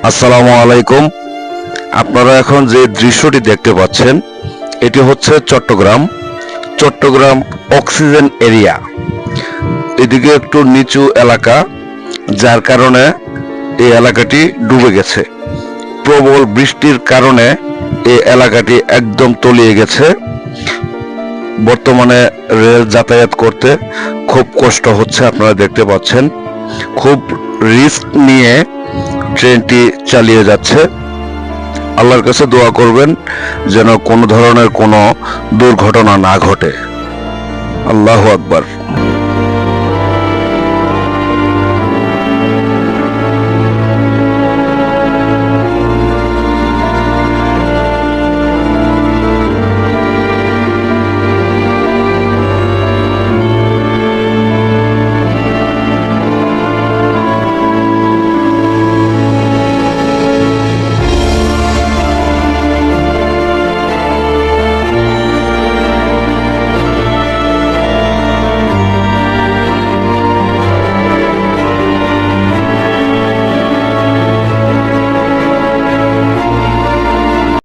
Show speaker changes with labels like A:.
A: আসসালামু আলাইকুম। আপনারা এখন যে দৃশ্যটি দেখতে পাচ্ছেন এটি হচ্ছে চট্টগ্রাম অক্সিজেন এরিয়া। এদিকে একটু নিচু এলাকা, যার কারণে এই এলাকাটি ডুবে গেছে। প্রবল বৃষ্টির কারণে এই এলাকাটি একদম তলিয়ে গেছে। বর্তমানে রেল যাতায়াত করতে খুব কষ্ট হচ্ছে, আপনারা দেখতে পাচ্ছেন। খুব রিস্ক নিয়ে ট্রেনটি চালিয়ে যাচ্ছে। আল্লাহর কাছে দোয়া করবেন যেন কোনো ধরনের কোনো দুর্ঘটনা না ঘটে। আল্লাহু আকবার।